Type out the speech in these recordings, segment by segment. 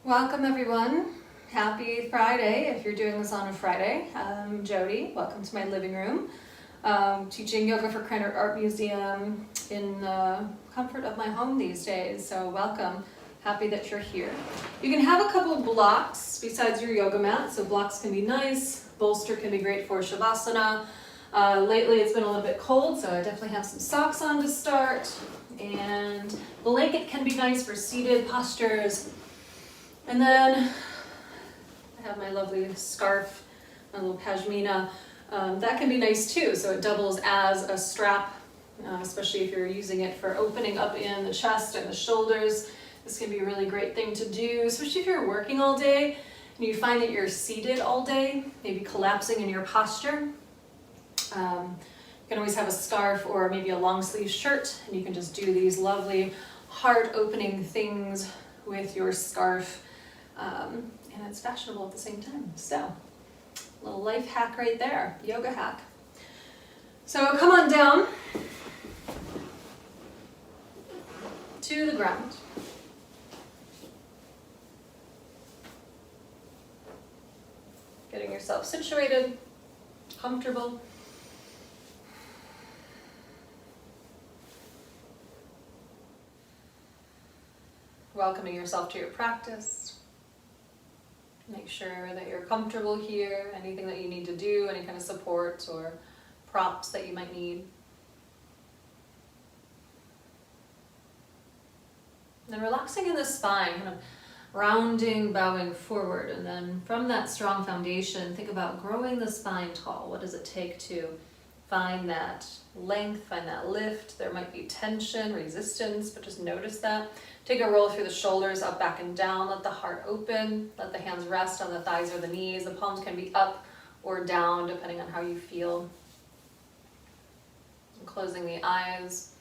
Welcome everyone. Happy Friday if you're doing this on a Friday. I'm Jodi. Welcome to my living room. Teaching yoga for Krannert Art Museum in the comfort of my home these days. So welcome. Happy that you're here. You can have a couple blocks besides your yoga mat. So blocks can be nice. Bolster can be great for Shavasana. Lately it's been a little bit cold, so I definitely have some socks on to start. And blanket can be nice for seated postures. And then I have my lovely scarf, my little pashmina. That can be nice too, so it doubles as a strap, especially if you're using it for opening up in the chest and the shoulders. This can be a really great thing to do, especially if you're working all day and you find that you're seated all day, maybe collapsing in your posture. You can always have a scarf or maybe a long sleeve shirt, and you can just do these lovely heart opening things with your scarf. And it's fashionable at the same time. So, a little life hack right there, yoga hack. So come on down to the ground. Getting yourself situated, comfortable. Welcoming yourself to your practice. Make sure that you're comfortable here. Anything that you need to do, any kind of support or props that you might need. Then relaxing in the spine, kind of rounding, bowing forward. And then from that strong foundation, think about growing the spine tall. What does it take to find that length, find that lift? There might be tension, resistance, but just notice that. Take a roll through the shoulders, up, back, and down. Let the heart open. Let the hands rest on the thighs or the knees. The palms can be up or down, depending on how you feel. And closing the eyes.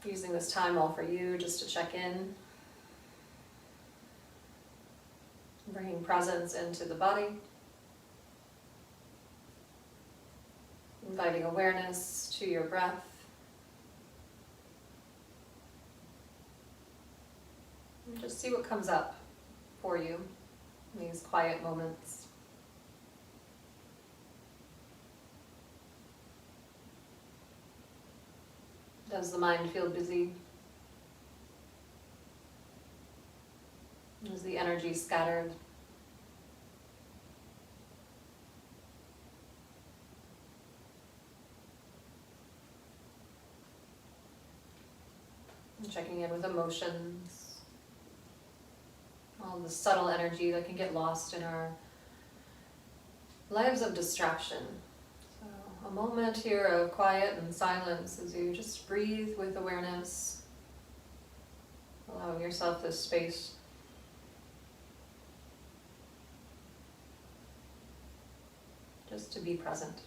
Using this time all for you, just to check in. Bringing presence into the body. Inviting awareness to your breath. And just see what comes up for you in these quiet moments. Does the mind feel busy? Is the energy scattered? And checking in with emotions. All the subtle energy that can get lost in our lives of distraction. So a moment here of quiet and silence as you just breathe with awareness, allowing yourself this space. Just to be present.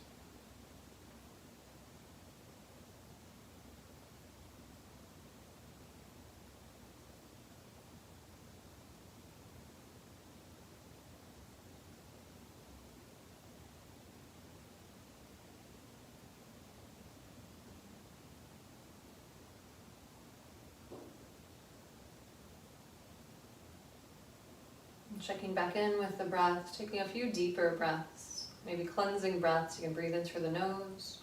Checking back in with the breath, taking a few deeper breaths, maybe cleansing breaths. You can breathe in through the nose.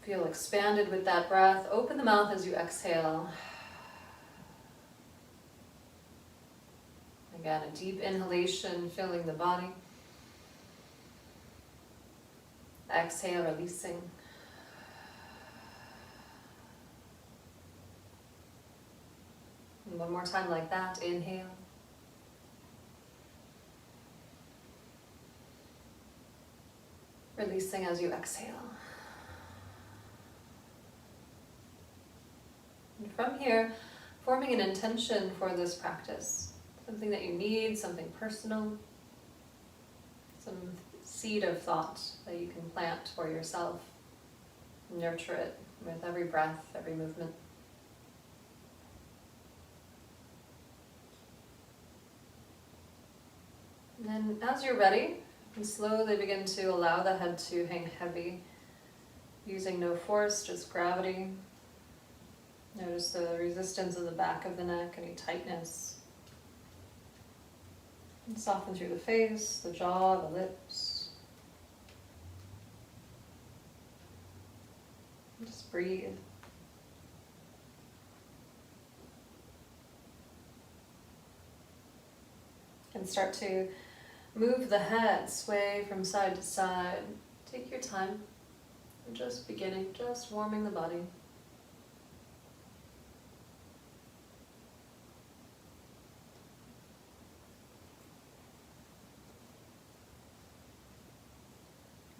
Feel expanded with that breath. Open the mouth as you exhale. Again, a deep inhalation, filling the body. Exhale, releasing. And one more time like that, inhale. Releasing as you exhale. And from here, forming an intention for this practice. Something that you need, something personal. Some seed of thought that you can plant for yourself. Nurture it with every breath, every movement. And then as you're ready, and slowly begin to allow the head to hang heavy, using no force, just gravity. Notice the resistance in the back of the neck, any tightness. And soften through the face, the jaw, the lips. And just breathe. And start to move the head, sway from side to side. Take your time. We're just beginning, just warming the body.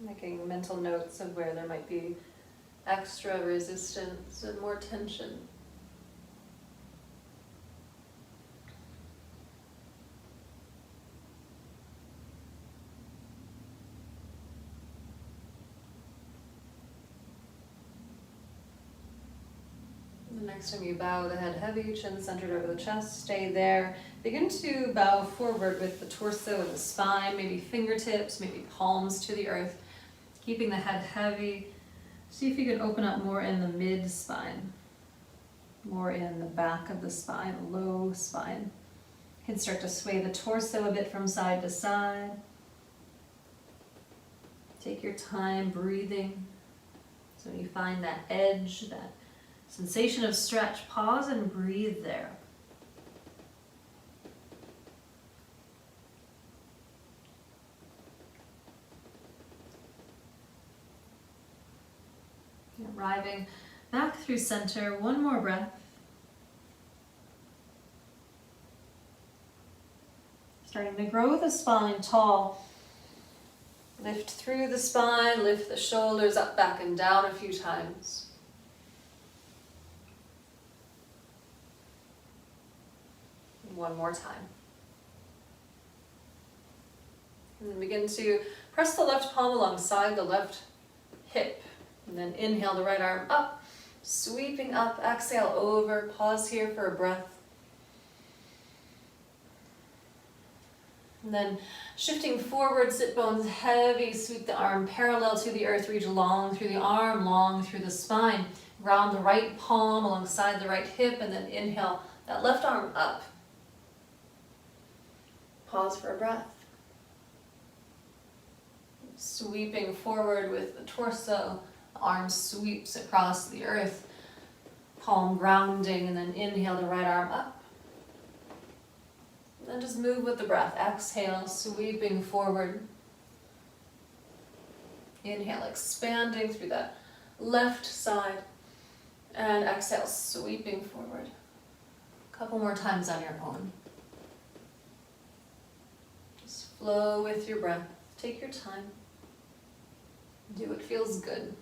Making mental notes of where there might be extra resistance and more tension. The next time you bow the head heavy, chin centered over the chest, stay there. Begin to bow forward with the torso and the spine, maybe fingertips, maybe palms to the earth. Keeping the head heavy. See if you can open up more in the mid-spine, more in the back of the spine, low spine. You can start to sway the torso a bit from side to side. Take your time breathing. So when you find that edge, that sensation of stretch, pause and breathe there. Arriving back through center, one more breath. Starting to grow the spine tall. Lift through the spine, lift the shoulders up, back, and down a few times. One more time. And then begin to press the left palm alongside the left hip. And then inhale the right arm up, sweeping up, exhale over, pause here for a breath. And then shifting forward, sit bones heavy, sweep the arm parallel to the earth, reach long through the arm, long through the spine. Ground the right palm alongside the right hip, and then inhale that left arm up. Pause for a breath. Sweeping forward with the torso. Arm sweeps across the earth, palm grounding, and then inhale the right arm up. And then just move with the breath. Exhale, sweeping forward. Inhale, expanding through that left side. And exhale, sweeping forward. A couple more times on your own. Just flow with your breath. Take your time. Do what feels good.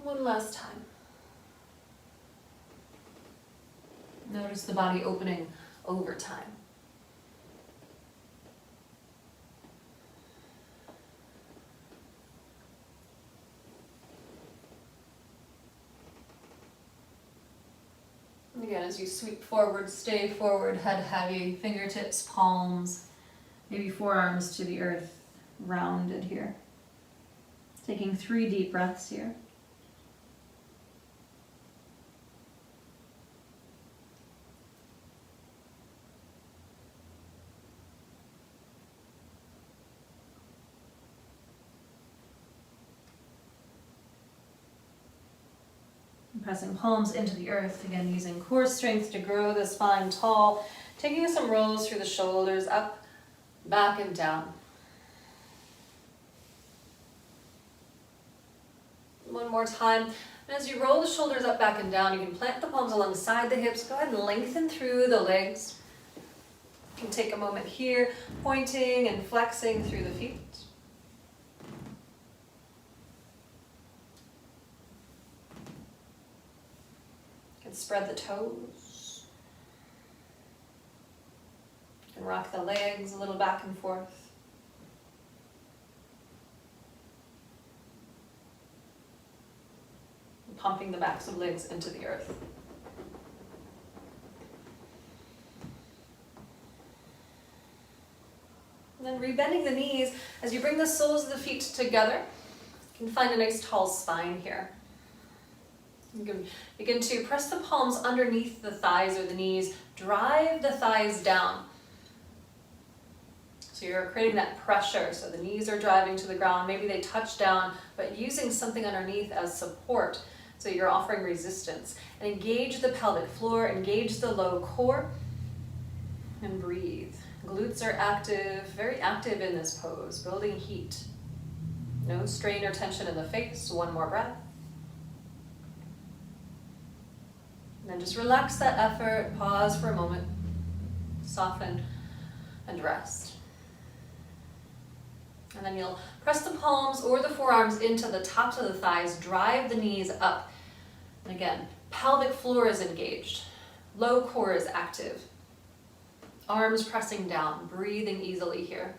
One last time. Notice the body opening over time. And again, as you sweep forward, stay forward, head heavy, fingertips, palms, maybe forearms to the earth, rounded here. Taking 3 deep breaths here. Pressing palms into the earth, again using core strength to grow the spine tall, taking some rolls through the shoulders, up, back, and down. One more time. And as you roll the shoulders up, back, and down, you can plant the palms alongside the hips. Go ahead and lengthen through the legs. You can take a moment here, pointing and flexing through the feet. Spread the toes. And rock the legs a little back and forth. And pumping the backs of legs into the earth. And then rebending the knees as you bring the soles of the feet together. You can find a nice tall spine here. You can begin to press the palms underneath the thighs or the knees. Drive the thighs down. So you're creating that pressure. So the knees are driving to the ground. Maybe they touch down, but using something underneath as support. So you're offering resistance. And engage the pelvic floor, engage the low core, and breathe. Glutes are active, very active in this pose, building heat. No strain or tension in the face. One more breath. And then just relax that effort, pause for a moment, soften and rest. And then you'll press the palms or the forearms into the tops of the thighs, drive the knees up. And again, pelvic floor is engaged, low core is active. Arms pressing down, breathing easily here.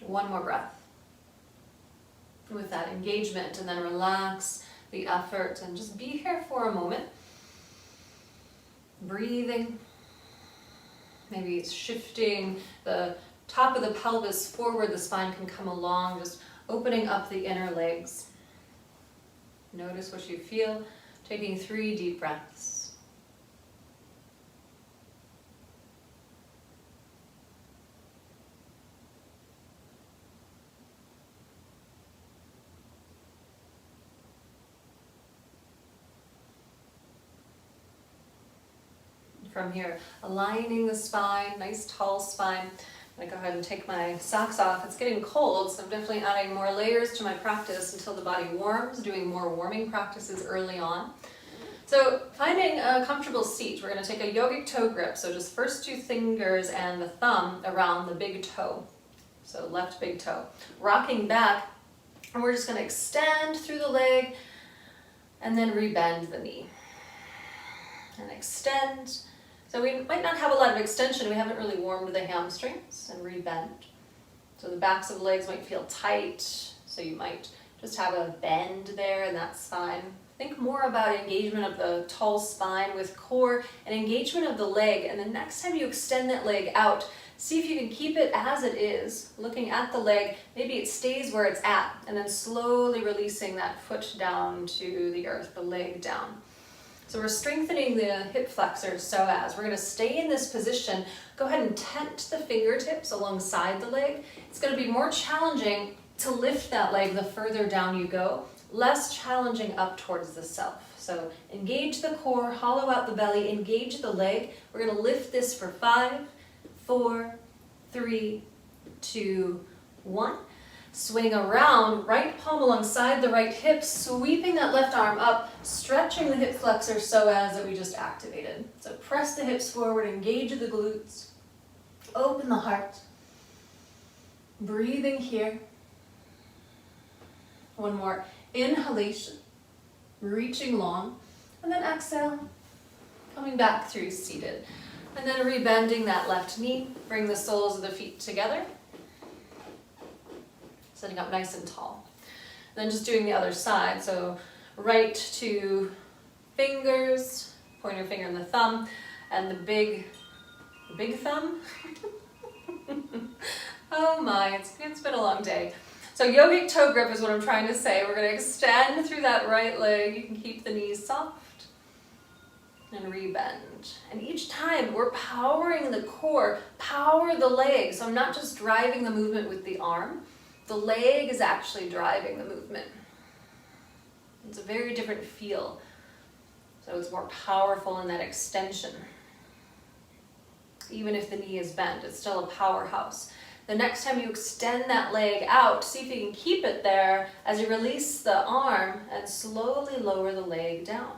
One more breath. With that engagement, and then relax the effort and just be here for a moment. Breathing. Maybe it's shifting the top of the pelvis forward, the spine can come along, just opening up the inner legs. Notice what you feel, taking 3 deep breaths. From here, aligning the spine, nice tall spine. I'm gonna go ahead and take my socks off. It's getting cold, so I'm definitely adding more layers to my practice until the body warms, doing more warming practices early on. So finding a comfortable seat, we're gonna take a yogic toe grip. So just first 2 fingers and the thumb around the big toe. So left big toe. Rocking back, and we're just gonna extend through the leg and then rebend the knee. And extend. So we might not have a lot of extension, we haven't really warmed the hamstrings, and rebend. So the backs of the legs might feel tight, so you might just have a bend there, and that's fine. Think more about engagement of the tall spine with core and engagement of the leg, and the next time you extend that leg out, see if you can keep it as it is, looking at the leg, maybe it stays where it's at, and then slowly releasing that foot down to the earth, the leg down. So we're strengthening the hip flexors, so as we're going to stay in this position, go ahead and tent the fingertips alongside the leg. It's going to be more challenging to lift that leg the further down you go, less challenging up towards the self. So engage the core, hollow out the belly, engage the leg. We're going to lift this for 5, 4, 3, 2, 1. Swing around, right palm alongside the right hip, sweeping that left arm up, stretching the hip flexor so as that we just activated. So press the hips forward, engage the glutes, open the heart. Breathing here. One more inhalation, reaching long, and then exhale, coming back through seated. And then rebending that left knee, bring the soles of the feet together. Sitting up nice and tall. Then just doing the other side. So right 2 fingers, pointer finger and the thumb, and the big thumb. Oh my, it's been a long day. So yogic toe grip is what I'm trying to say. We're going to extend through that right leg. You can keep the knees soft and rebend. And each time we're powering the core, power the leg. So I'm not just driving the movement with the arm. The leg is actually driving the movement. It's a very different feel. So it's more powerful in that extension. Even if the knee is bent, it's still a powerhouse. The next time you extend that leg out, see if you can keep it there as you release the arm and slowly lower the leg down.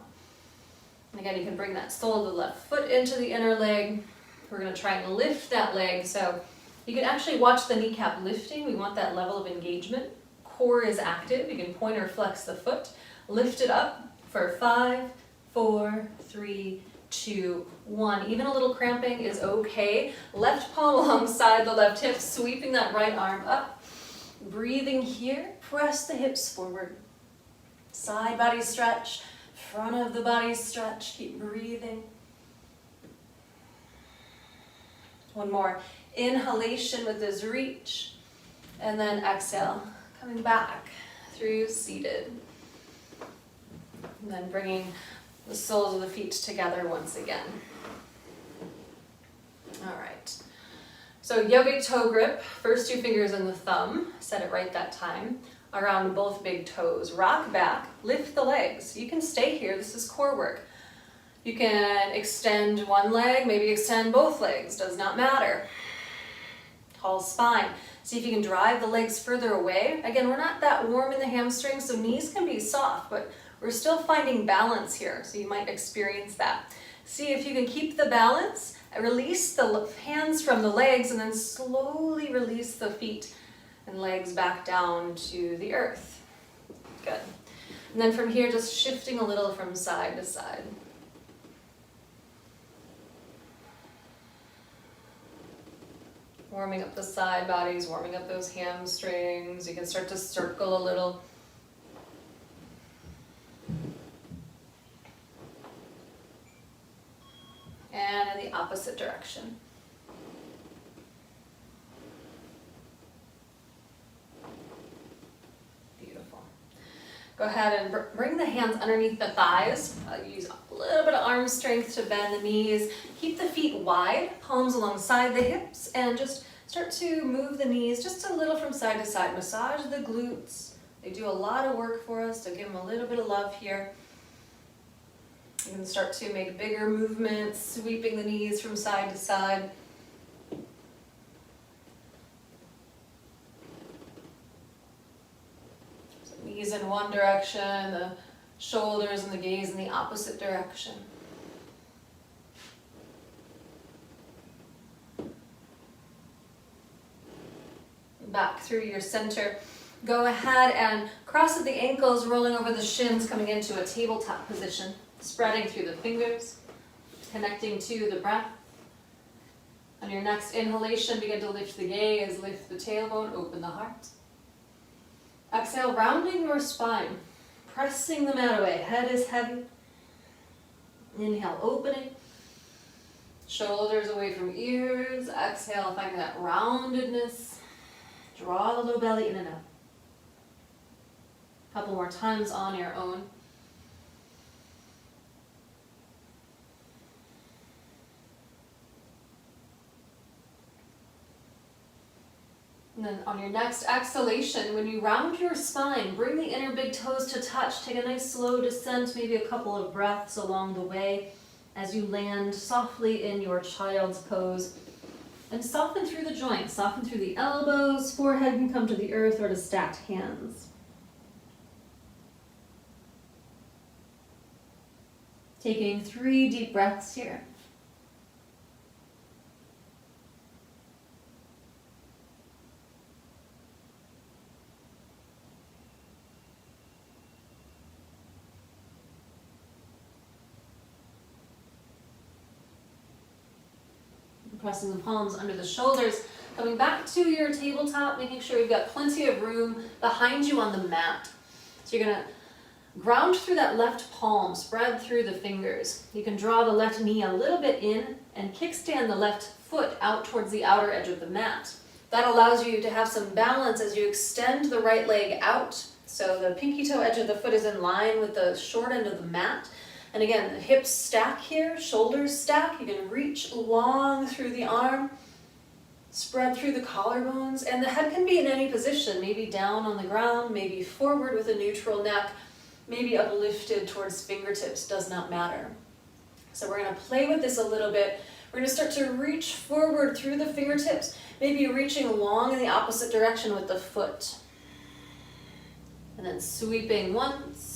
And again, you can bring that sole of the left foot into the inner leg. We're going to try and lift that leg. So you can actually watch the kneecap lifting. We want that level of engagement. Core is active. You can point or flex the foot. Lift it up for 5, 4, 3, 2, 1. Even a little cramping is okay. Left palm alongside the left hip, sweeping that right arm up. Breathing here. Press the hips forward. Side body stretch. Front of the body stretch. Keep breathing. One more. inhalation with this reach, and then exhale, coming back through seated. And then bringing the soles of the feet together once again. All right. So yogic toe grip, first 2 fingers in the thumb, set it right that time, around both big toes. Rock back, lift the legs. You can stay here, this is core work. You can extend one leg, maybe extend both legs, does not matter. Tall spine. See if you can drive the legs further away. Again, we're not that warm in the hamstrings, so knees can be soft, but we're still finding balance here, so you might experience that. See if you can keep the balance, release the hands from the legs, and then slowly release the feet and legs back down to the earth. Good. And then from here, just shifting a little from side to side. Warming up the side bodies, warming up those hamstrings. You can start to circle a little. And in the opposite direction. Beautiful. Go ahead and bring the hands underneath the thighs. Use a little bit of arm strength to bend the knees. Keep the feet wide, palms alongside the hips, and just start to move the knees just a little from side to side. Massage the glutes. They do a lot of work for us, so give them a little bit of love here. You can start to make bigger movements, sweeping the knees from side to side. So knees in one direction, the shoulders and the gaze in the opposite direction. Back through your center. Go ahead and cross at the ankles, rolling over the shins, coming into a tabletop position. Spreading through the fingers, connecting to the breath. On your next inhalation, begin to lift the gaze, lift the tailbone, open the heart. Exhale, rounding your spine, pressing the mat away. Head is heavy. Inhale, opening. Shoulders away from ears. Exhale, finding that roundedness. Draw the low belly in and out. A couple more times on your own. And then on your next exhalation, when you round your spine, bring the inner big toes to touch. Take a nice slow descent, maybe a couple of breaths along the way as you land softly in your child's pose. And soften through the joints, soften through the elbows, forehead can come to the earth or to stacked hands. Taking 3 deep breaths here. Pressing the palms under the shoulders, coming back to your tabletop, making sure you've got plenty of room behind you on the mat. So you're gonna ground through that left palm, spread through the fingers. You can draw the left knee a little bit in and kickstand the left foot out towards the outer edge of the mat. That allows you to have some balance as you extend the right leg out. So the pinky toe edge of the foot is in line with the short end of the mat. And again, the hips stack here, shoulders stack. You can reach long through the arm, spread through the collarbones, and the head can be in any position, maybe down on the ground, maybe forward with a neutral neck, maybe uplifted towards fingertips, does not matter. So we're gonna play with this a little bit. We're gonna start to reach forward through the fingertips, maybe reaching long in the opposite direction with the foot. And then sweeping once,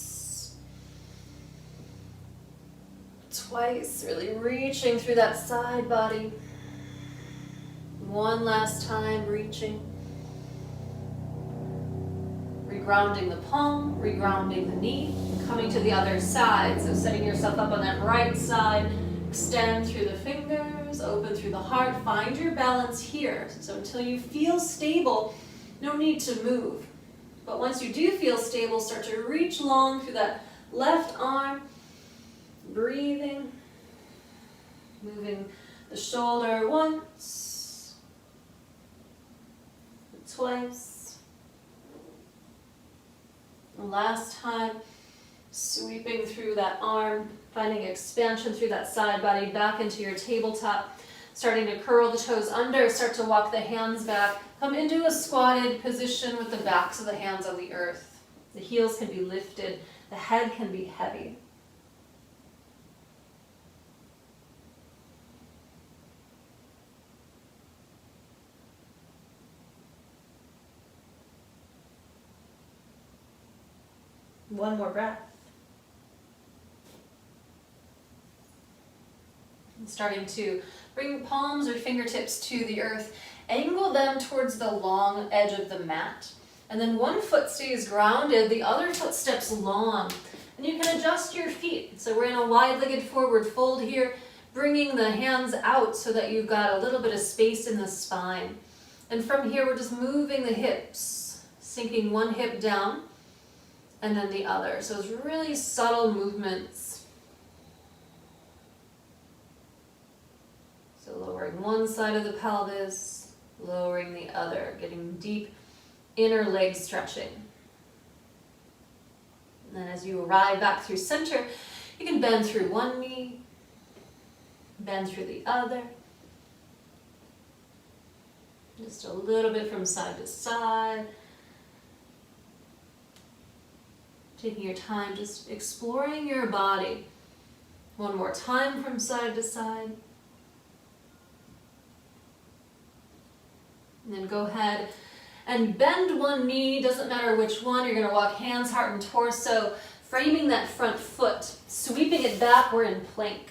twice, really reaching through that side body. One last time, reaching. Regrounding the palm, regrounding the knee, coming to the other side. So setting yourself up on that right side, extend through the fingers, open through the heart, find your balance here. So until you feel stable, no need to move. But once you do feel stable, start to reach long through that left arm, breathing, moving the shoulder once, twice. And last time, sweeping through that arm, finding expansion through that side body, back into your tabletop, starting to curl the toes under, start to walk the hands back, come into a squatted position with the backs of the hands on the earth. The heels can be lifted, the head can be heavy. One more breath. And starting to bring palms or fingertips to the earth, angle them towards the long edge of the mat. And then one foot stays grounded, the other foot steps long. And you can adjust your feet. So we're in a wide-legged forward fold here, bringing the hands out so that you've got a little bit of space in the spine. And from here, we're just moving the hips, sinking one hip down, and then the other. So it's really subtle movements. So lowering one side of the pelvis, lowering the other, getting deep inner leg stretching. And then as you arrive back through center, you can bend through one knee, bend through the other. Just a little bit from side to side. Taking your time, just exploring your body. One more time from side to side. And then go ahead and bend one knee, doesn't matter which one. You're gonna walk hands, heart, and torso, framing that front foot, sweeping it back, we're in plank.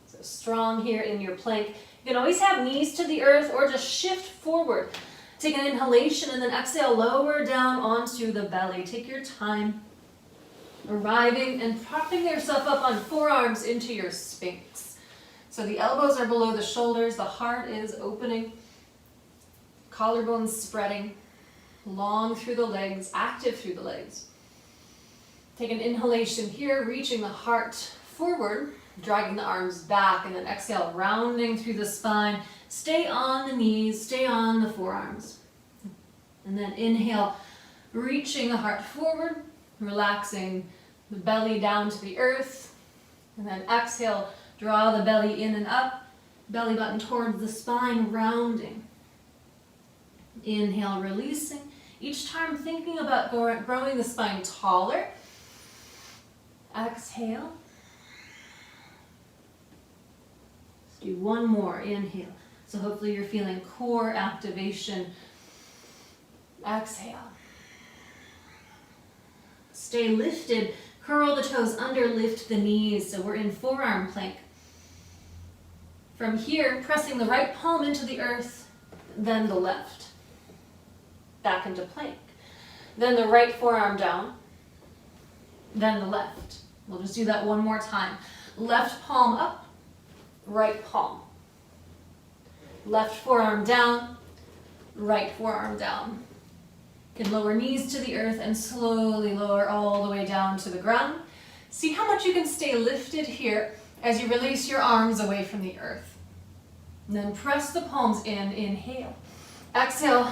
So strong here in your plank. You can always have knees to the earth or just shift forward. Take an inhalation and then exhale, lower down onto the belly. Take your time, arriving and propping yourself up on forearms into your Sphinx. So the elbows are below the shoulders, the heart is opening, collarbones spreading, long through the legs, active through the legs. Take an inhalation here, reaching the heart forward, dragging the arms back, and then exhale, rounding through the spine. Stay on the knees, stay on the forearms. And then inhale, reaching the heart forward, relaxing the belly down to the earth. And then exhale, draw the belly in and up, belly button towards the spine, rounding. Inhale, releasing. Each time thinking about growing the spine taller. Exhale. Let's do one more. Inhale. So hopefully you're feeling core activation. Exhale. Stay lifted. Curl the toes under, lift the knees. So we're in forearm plank. From here, pressing the right palm into the earth, then the left. Back into plank. Then the right forearm down, then the left. We'll just do that one more time. Left palm up, right palm. Left forearm down, right forearm down. You can lower knees to the earth and slowly lower all the way down to the ground. See how much you can stay lifted here as you release your arms away from the earth. And then press the palms in, inhale. Exhale,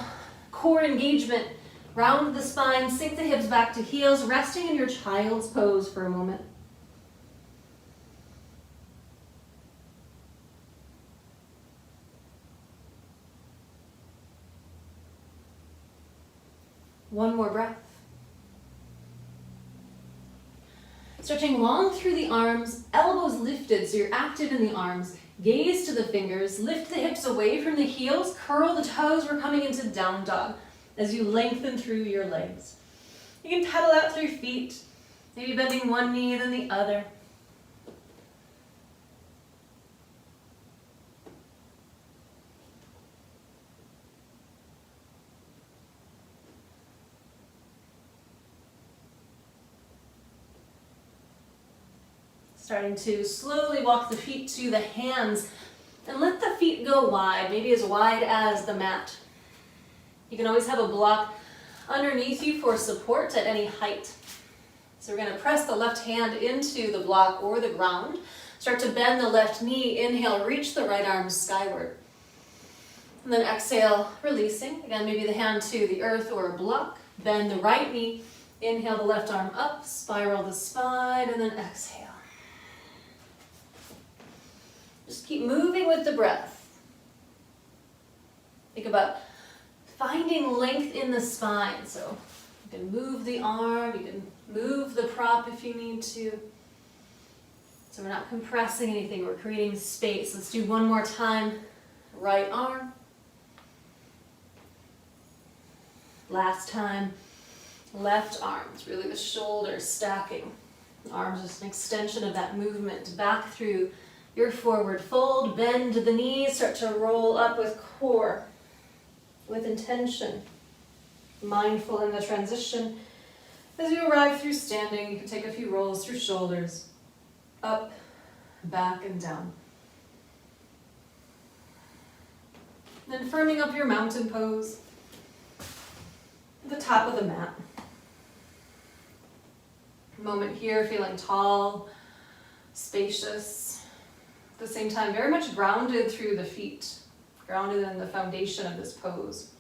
core engagement. Round the spine, sink the hips back to heels, resting in your child's pose for a moment. One more breath. Stretching long through the arms, elbows lifted so you're active in the arms. Gaze to the fingers, lift the hips away from the heels, curl the toes. We're coming into down dog as you lengthen through your legs. You can pedal out through feet, maybe bending one knee then the other. Starting to slowly walk the feet to the hands and let the feet go wide, maybe as wide as the mat. You can always have a block underneath you for support at any height. So we're going to press the left hand into the block or the ground. Start to bend the left knee. Inhale, reach the right arm skyward. And then exhale, releasing. Again, maybe the hand to the earth or a block. Bend the right knee. Inhale the left arm up, spiral the spine, and then exhale. Just keep moving with the breath. Think about finding length in the spine. So you can move the arm, you can move the prop if you need to. So we're not compressing anything, we're creating space. Let's do one more time. Right arm. Last time, left arm. It's really the shoulders stacking. The arms just an extension of that movement. Back through your forward fold. Bend the knees. Start to roll up with core, with intention. Mindful in the transition. As you arrive through standing, you can take a few rolls through shoulders. Up, back, and down. Then firming up your mountain pose. The top of the mat. Moment here, feeling tall, spacious. At the same time, very much grounded through the feet, grounded in the foundation of this pose.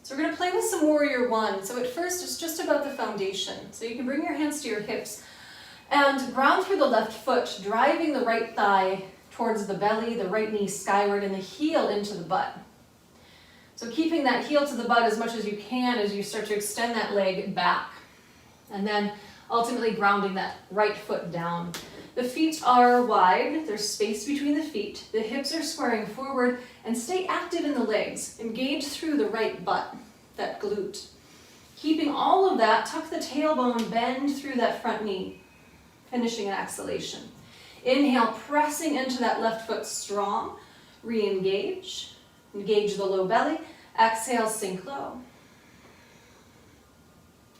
So we're going to play with some Warrior One. So at first, it's just about the foundation. So you can bring your hands to your hips and ground through the left foot, driving the right thigh towards the belly, the right knee skyward, and the heel into the butt. So keeping that heel to the butt as much as you can as you start to extend that leg back. And then ultimately grounding that right foot down. The feet are wide, there's space between the feet. The hips are squaring forward, and stay active in the legs. Engage through the right butt, that glute. Keeping all of that, tuck the tailbone, bend through that front knee. Finishing an exhalation. Inhale, pressing into that left foot strong. Re-engage. Engage the low belly. Exhale, sink low.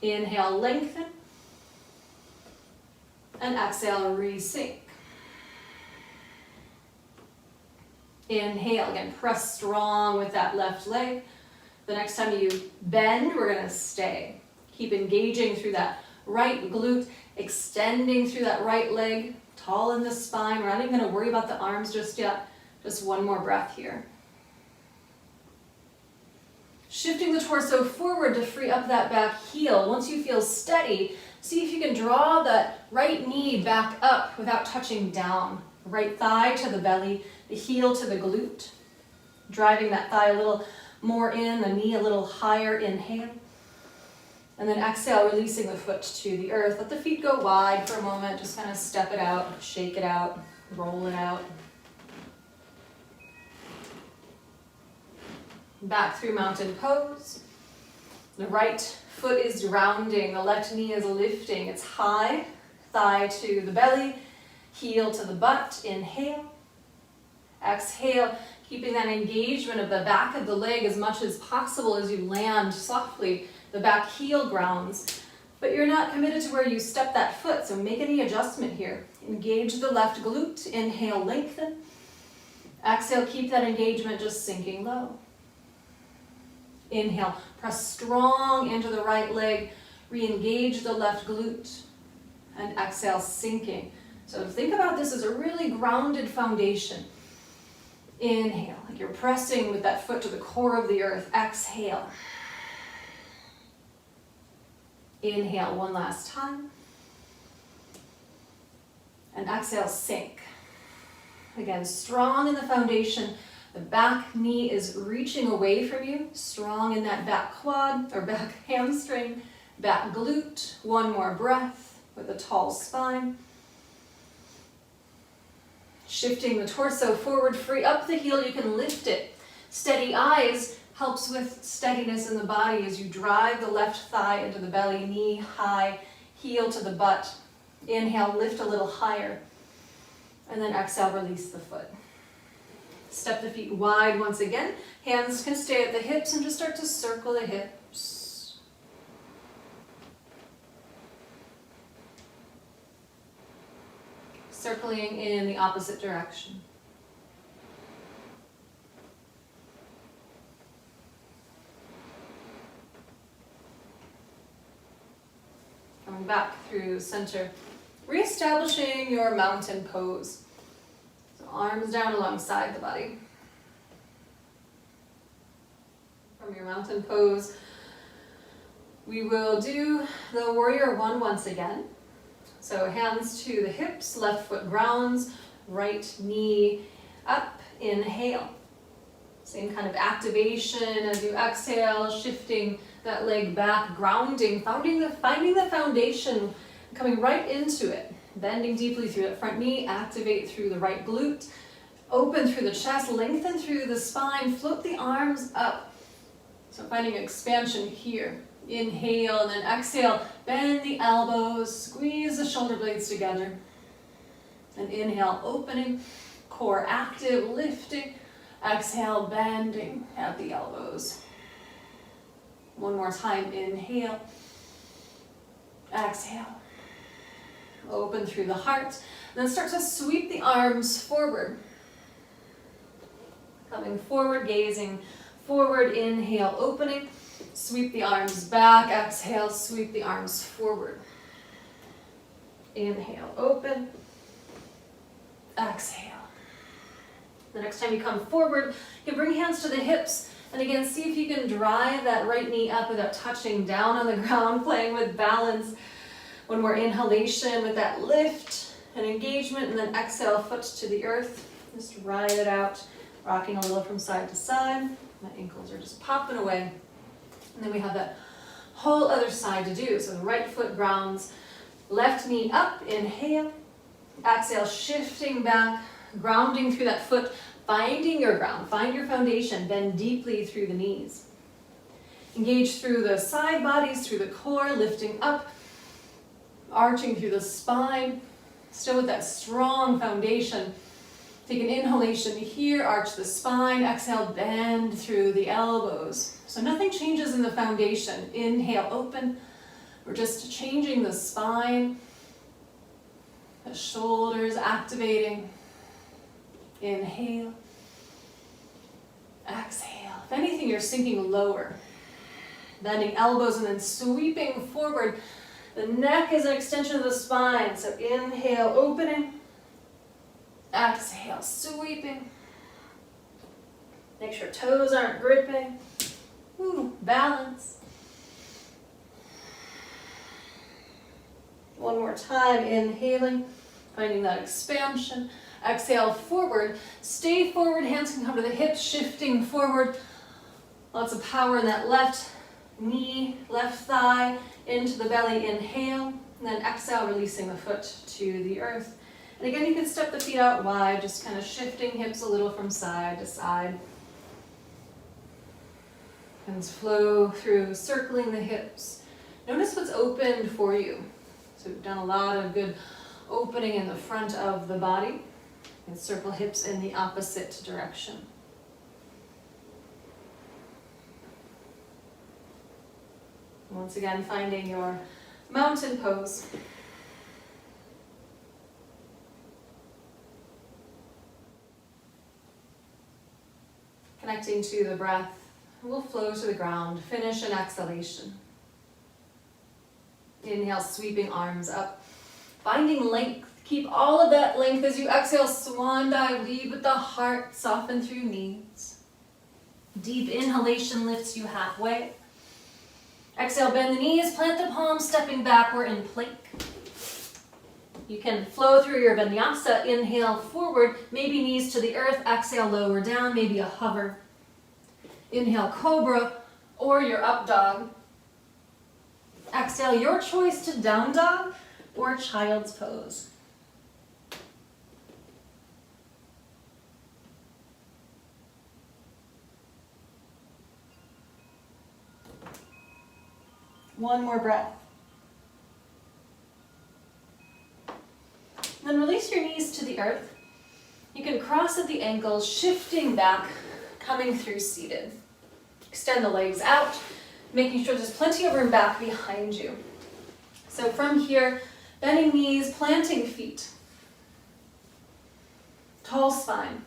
Inhale, lengthen. And exhale, re-sink. Inhale, again, press strong with that left leg. The next time you bend, we're gonna stay. Keep engaging through that right glute, extending through that right leg, tall in the spine. We're not even gonna worry about the arms just yet. Just one more breath here. Shifting the torso forward to free up that back heel. Once you feel steady, see if you can draw that right knee back up without touching down. Right thigh to the belly, the heel to the glute. Driving that thigh a little more in, the knee a little higher, inhale. And then exhale, releasing the foot to the earth. Let the feet go wide for a moment. Just kind of step it out, shake it out, roll it out. Back through mountain pose. The right foot is rounding, the left knee is lifting. It's high, thigh to the belly, heel to the butt. Inhale. Exhale, keeping that engagement of the back of the leg as much as possible as you land softly. The back heel grounds, but you're not committed to where you step that foot, so make any adjustment here. Engage the left glute. Inhale, lengthen. Exhale, keep that engagement just sinking low. Inhale, press strong into the right leg, re-engage the left glute, and exhale, sinking. So think about this as a really grounded foundation. Inhale, like you're pressing with that foot to the core of the earth. Exhale. Inhale one last time. And exhale, sink. Again, strong in the foundation. The back knee is reaching away from you, strong in that back quad or back hamstring, back glute. One more breath with a tall spine. Shifting the torso forward, free up the heel, you can lift it. Steady eyes helps with steadiness in the body as you drive the left thigh into the belly, knee high, heel to the butt. Inhale, lift a little higher. And then exhale, release the foot. Step the feet wide once again. Hands can stay at the hips and just start to circle the hips. Circling in the opposite direction. Coming back through center. Reestablishing your mountain pose. Arms down alongside the body. From your mountain pose, we will do the warrior one once again. So hands to the hips, left foot grounds, right knee up, inhale. Same kind of activation as you exhale, shifting that leg back, grounding, finding the foundation, coming right into it. Bending deeply through that front knee, activate through the right glute, open through the chest, lengthen through the spine, float the arms up. So finding expansion here. Inhale and then exhale, bend the elbows, squeeze the shoulder blades together. And inhale, opening, core active, lifting. Exhale, bending at the elbows. One more time, inhale. Exhale. Open through the heart. Then start to sweep the arms forward. Coming forward, gazing forward, inhale, opening. Sweep the arms back, exhale, sweep the arms forward. Inhale, open. Exhale. The next time you come forward, you can bring hands to the hips. And again, see if you can drive that right knee up without touching down on the ground, playing with balance. One more inhalation with that lift and engagement, and then exhale, foot to the earth. Just ride it out, rocking a little from side to side. My ankles are just popping away. And then we have that whole other side to do. So the right foot grounds, left knee up, inhale. Exhale, shifting back, grounding through that foot, finding your ground, find your foundation, bend deeply through the knees. Engage through the side bodies, through the core, lifting up, arching through the spine, still with that strong foundation. Take an inhalation here, arch the spine, exhale, bend through the elbows. So nothing changes in the foundation. Inhale, open. We're just changing the spine, the shoulders activating. Inhale, exhale. If anything, you're sinking lower. Bending elbows and then sweeping forward. The neck is an extension of the spine. So inhale, opening. Exhale, sweeping. Make sure toes aren't gripping. Ooh, balance. One more time, inhaling, finding that expansion. Exhale, forward. Stay forward, hands can come to the hips, shifting forward. Lots of power in that left knee, left thigh, into the belly, inhale. And then exhale, releasing the foot to the earth. And again, you can step the feet out wide, just kind of shifting hips a little from side to side. Hands flow through, circling the hips. Notice what's opened for you. So we've done a lot of good opening in the front of the body. And circle hips in the opposite direction. Once again, finding your mountain pose. Connecting to the breath, we'll flow to the ground. Finish an exhalation. Inhale, sweeping arms up. Finding length. Keep all of that length as you exhale, swan dive. Lead with the heart, soften through knees. Deep inhalation lifts you halfway. Exhale, bend the knees, plant the palms, stepping backward in plank. You can flow through your vinyasa. Inhale, forward, maybe knees to the earth. Exhale, lower down, maybe a hover. Inhale, cobra, or your up dog. Exhale, your choice to down dog or child's pose. One more breath. Then release your knees to the earth. You can cross at the ankles, shifting back, coming through seated. Extend the legs out, making sure there's plenty of room back behind you. So from here, bending knees, planting feet. Tall spine.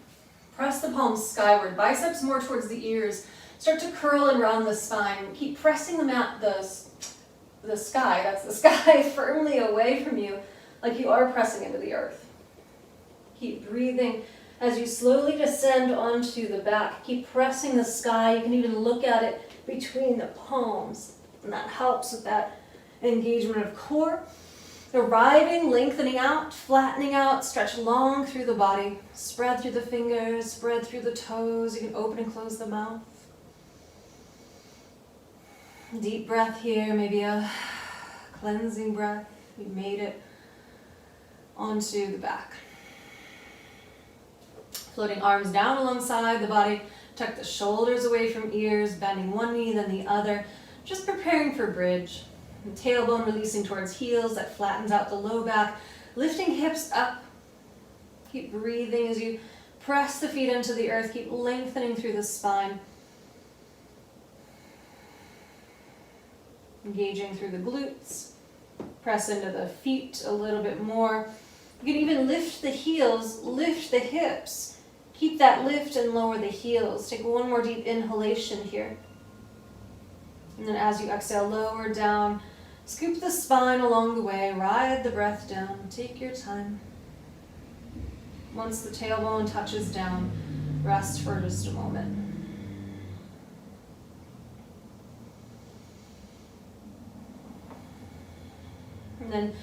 Press the palms skyward, biceps more towards the ears. Start to curl and round the spine. Keep pressing the mat, the sky, that's the sky, firmly away from you, like you are pressing into the earth. Keep breathing As you slowly descend onto the back, keep pressing the sky. You can even look at it between the palms, and that helps with that engagement of core. Arriving, lengthening out, flattening out, stretch long through the body. Spread through the fingers, spread through the toes. You can open and close the mouth. Deep breath here, maybe a cleansing breath. We made it onto the back. Floating arms down alongside the body. Tuck the shoulders away from ears, bending one knee, then the other. Just preparing for bridge. And tailbone releasing towards heels, that flattens out the low back. Lifting hips up. Keep breathing as you press the feet into the earth. Keep lengthening through the spine. Engaging through the glutes. Press into the feet a little bit more. You can even lift the heels, lift the hips. Keep that lift and lower the heels. Take one more deep inhalation here. And then as you exhale, lower down. Scoop the spine along the way. Ride the breath down. Take your time. Once the tailbone touches down, rest for just a moment. And then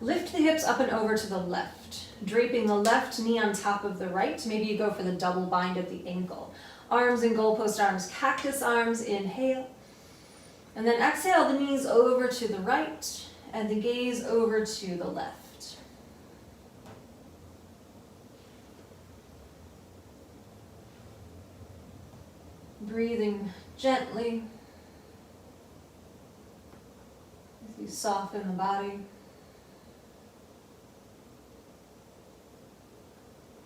lift the hips up and over to the left, draping the left knee on top of the right. Maybe you go for the double bind at the ankle. Arms and goalpost arms, cactus arms, inhale. And then exhale the knees over to the right and the gaze over to the left. Breathing gently as you soften the body.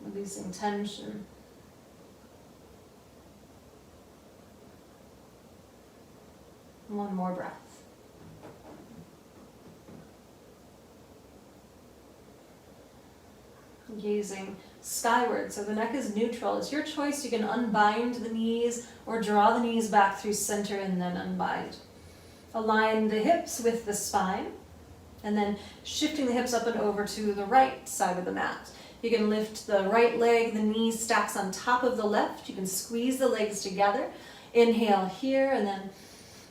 Releasing tension. One more breath. Gazing skyward, so the neck is neutral. It's your choice. You can unbind the knees or draw the knees back through center and then unbind. Align the hips with the spine, and then shifting the hips up and over to the right side of the mat. You can lift the right leg, the knee stacks on top of the left. You can squeeze the legs together. Inhale here, and then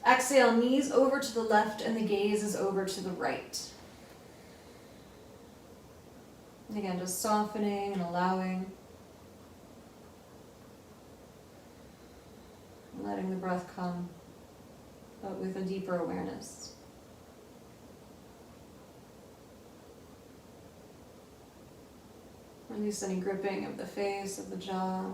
exhale, knees over to the left, and the gaze is over to the right. And again, just softening and allowing. Letting the breath come, but with a deeper awareness. Release any gripping of the face, of the jaw.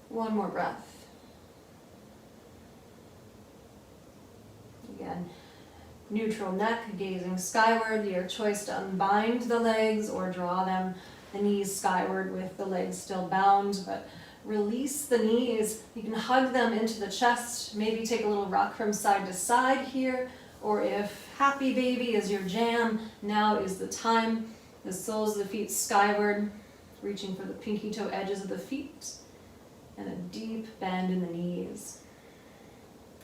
One more breath. Again, neutral neck, gazing skyward. Your choice to unbind the legs or draw them, the knees skyward with the legs still bound, but release the knees. You can hug them into the chest, maybe take a little rock from side to side here, or if happy baby is your jam, now is the time. The soles of the feet skyward, reaching for the pinky toe edges of the feet, and a deep bend in the knees.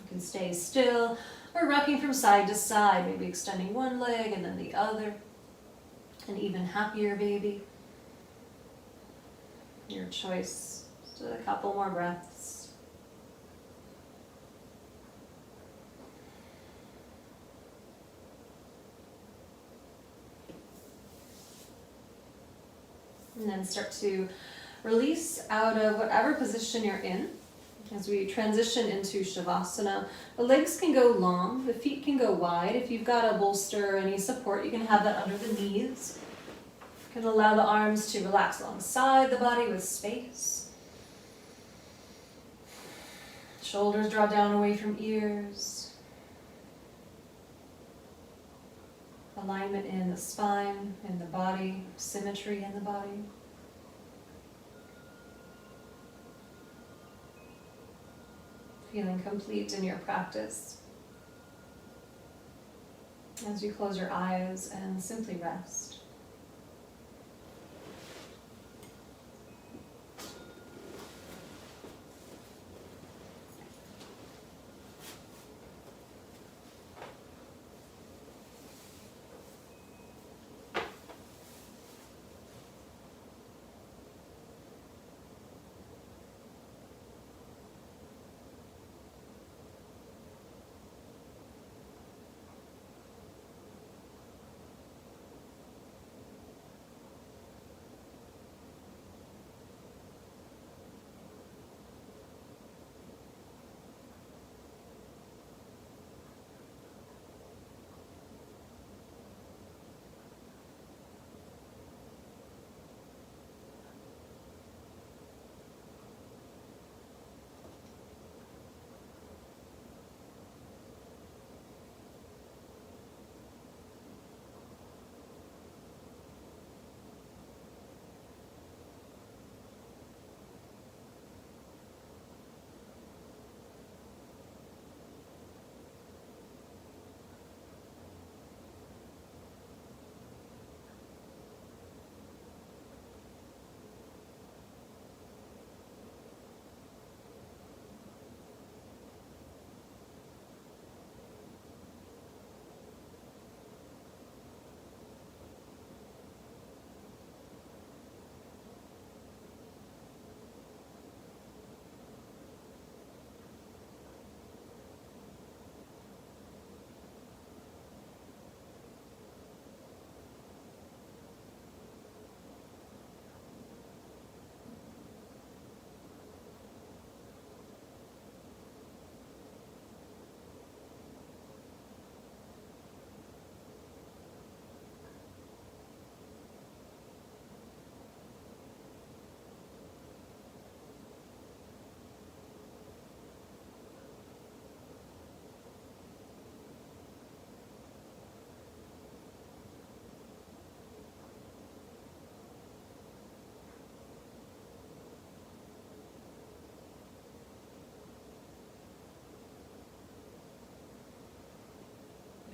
You can stay still or rocking from side to side, maybe extending one leg and then the other. An even happier baby. Your choice. Just a couple more breaths. And then start to release out of whatever position you're in. As we transition into Shavasana, the legs can go long, the feet can go wide. If you've got a bolster or any support, you can have that under the knees. You can allow the arms to relax alongside the body with space. Shoulders draw down away from ears. Alignment in the spine, in the body, symmetry in the body. Feeling complete in your practice. As you close your eyes and simply rest.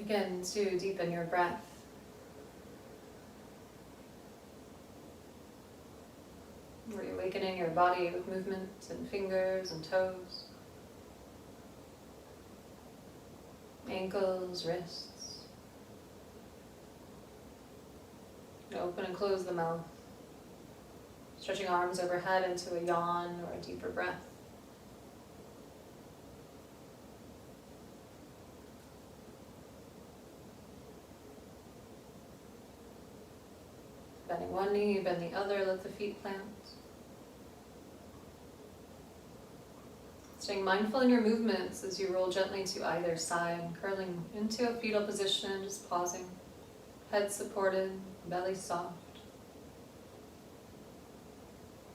Begin to deepen your breath. Reawakening your body with movement and fingers and toes, ankles, wrists. Open and close the mouth, stretching arms overhead into a yawn or a deeper breath. Bending one knee, bend the other, let the feet plant. Staying mindful in your movements as you roll gently to either side, curling into a fetal position, just pausing. Head supported, belly soft.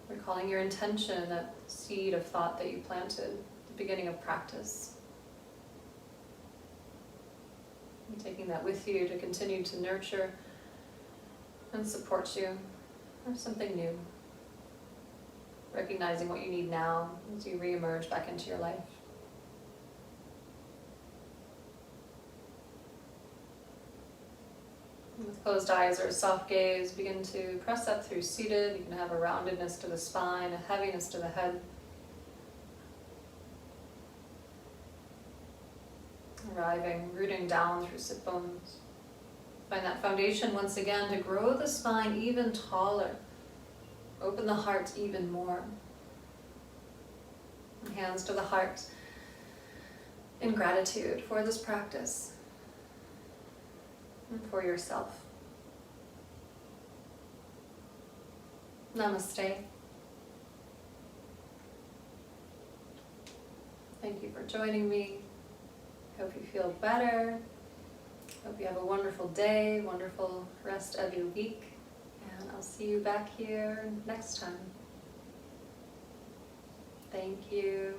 Recalling your intention, that seed of thought that you planted at the beginning of practice. And taking that with you to continue to nurture and support you or something new. Recognizing what you need now as you re-emerge back into your life. And with closed eyes or a soft gaze, begin to press up through seated. You can have a roundedness to the spine, a heaviness to the head. Arriving, rooting down through sit bones. Find that foundation once again to grow the spine even taller. Open the heart even more. And hands to the heart in gratitude for this practice and for yourself. Namaste. Thank you for joining me. Hope you feel better. Hope you have a wonderful day, wonderful rest of your week. And I'll see you back here next time. Thank you.